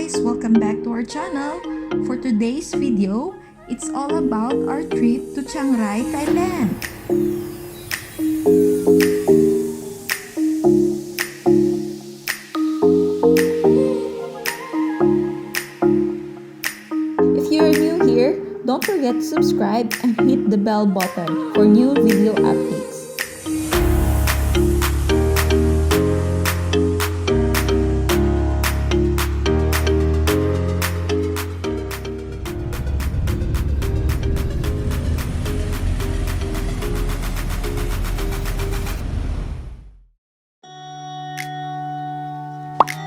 guys! Welcome back to our channel. For today's video, it's all about our trip to Chiang Rai, Thailand. If you are new here, don't forget to subscribe and hit the bell button for new video updates.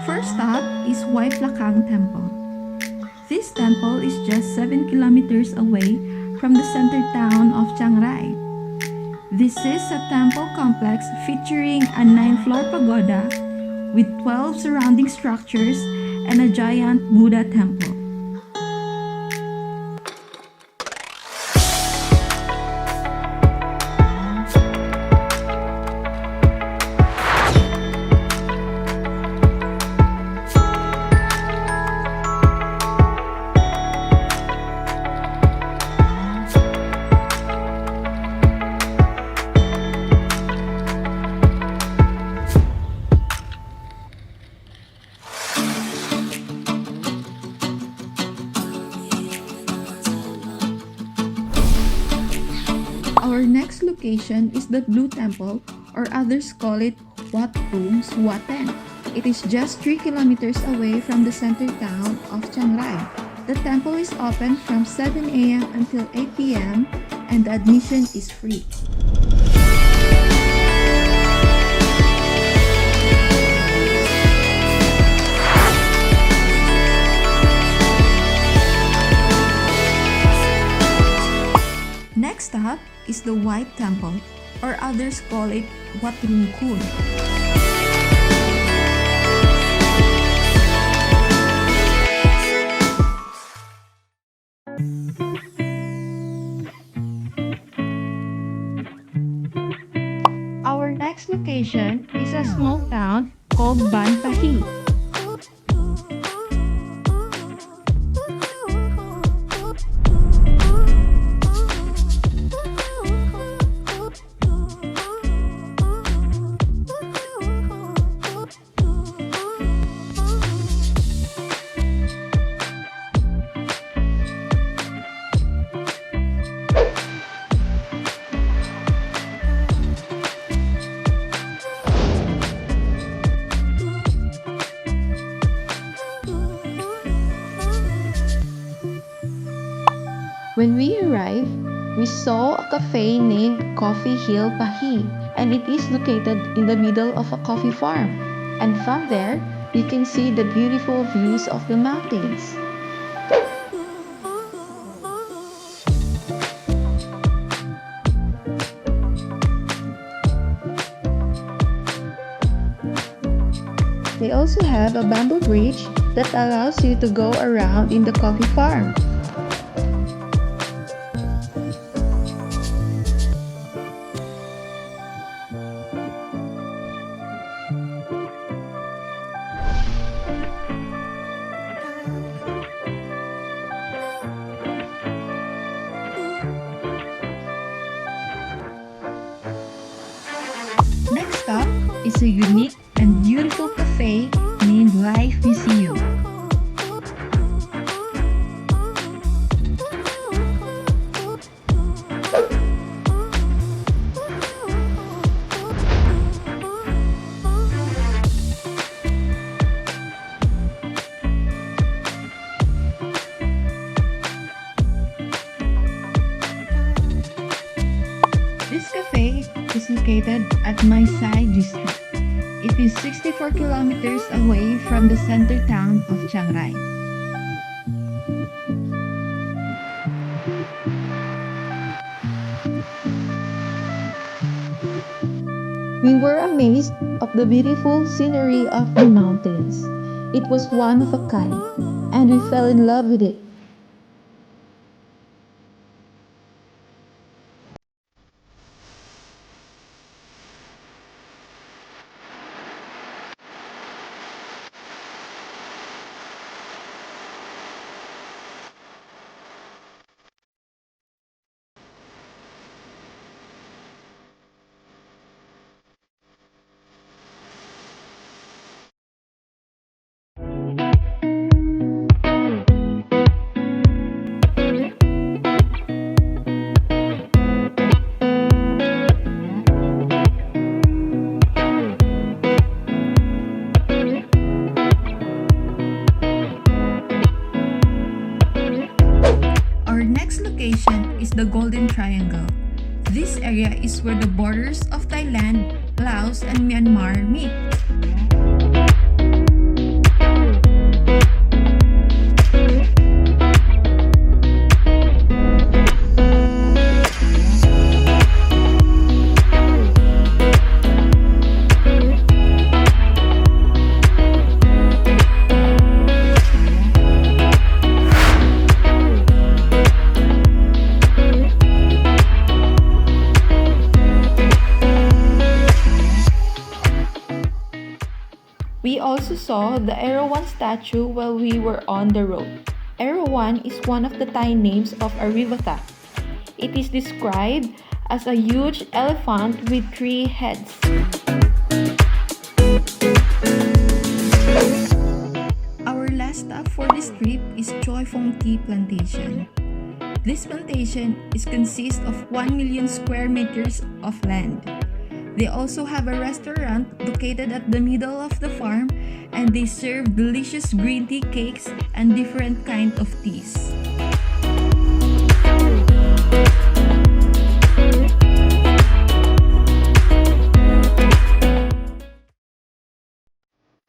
First stop is Huay Kang Temple. This temple is just 7 kilometers away from the center town of Chiang Rai. This is a temple complex featuring a 9-floor pagoda with 12 surrounding structures and a giant Buddha temple. Our next location is the Blue Temple, or others call it Wat Tung Suaten. It is just 3 kilometers away from the center town of Chiang Rai. The temple is open from 7 a.m. until 8 p.m. and the admission is free. Next up is the White Temple, or others call it Wat Rung Khun. Our next location is a small town called Banahi. When we arrived, we saw a cafe named Coffee Hill Bahi, and it is located in the middle of a coffee farm. And from there, you can see the beautiful views of the mountains. They also have a bamboo bridge that allows you to go around in the coffee farm. Next up is a unique and beautiful cafe named Life Museum. This cafe is located at Mai Sai district. It is 64 kilometers away from the center town of Chiang Rai. We were amazed of the beautiful scenery of the mountains. It was one of a kind, and we fell in love with it. is the Golden Triangle. This area is where the borders of Thailand, Laos, and Myanmar meet. We also saw the Hero7 statue while we were on the road. Hero7 is one of the Thai names of a river. It is described as a huge elephant with 3 heads. Our last stop for this trip is Choi Phong Tea Plantation. This plantation consists of 1 million square meters of land. They also have a restaurant located at the middle of the farm, and they serve delicious green tea cakes and different kinds of teas.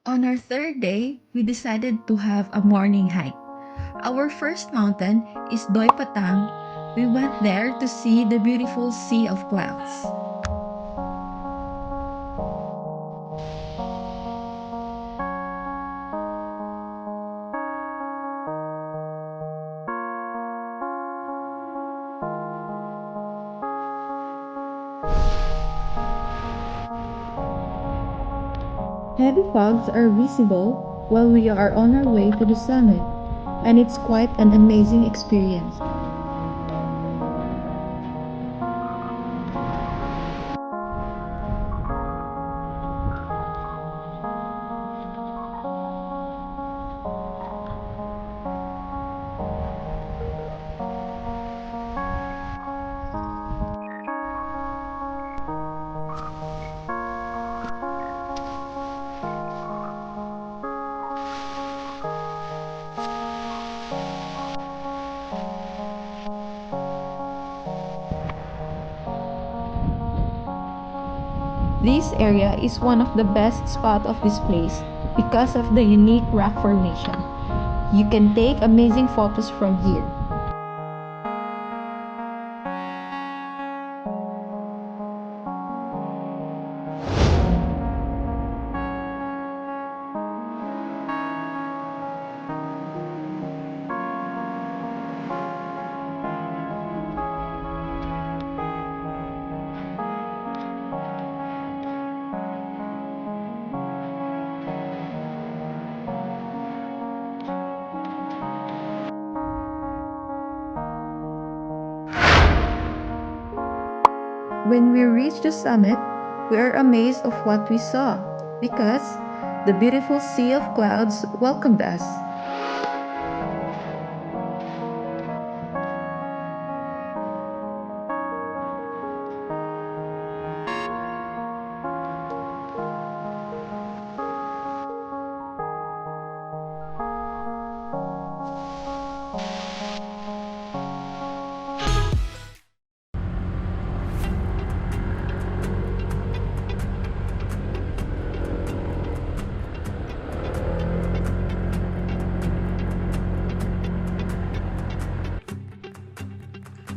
On our third day, we decided to have a morning hike. Our first mountain is Deipatang. We went there to see the beautiful Sea of Clouds. Heavy fogs are visible while we are on our way to the summit, and it's quite an amazing experience. This area is one of the best spots of this place because of the unique rock formation. You can take amazing photos from here. When we reached the summit, we are amazed of what we saw because the beautiful Sea of Clouds welcomed us.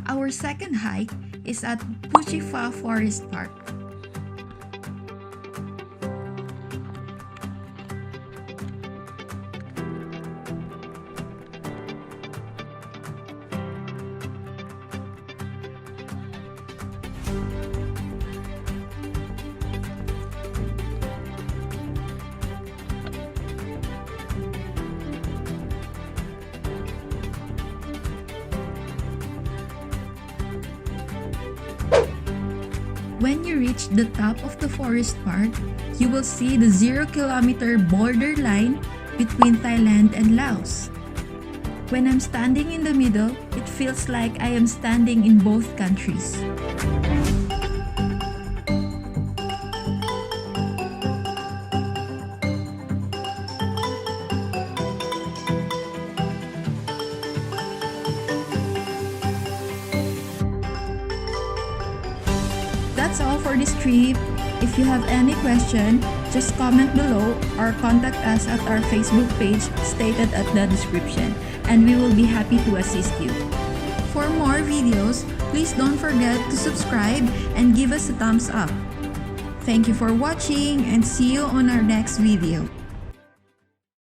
Our second hike is at Buchifa Forest Park. When you reach the top of the forest park, you will see the 0-kilometer border line between Thailand and Laos. When I'm standing in the middle, it feels like I am standing in both countries. for this trip. If you have any question, just comment below or contact us at our Facebook page stated at the description, and we will be happy to assist you. For more videos, please don't forget to subscribe and give us a thumbs up. Thank you for watching and see you on our next video.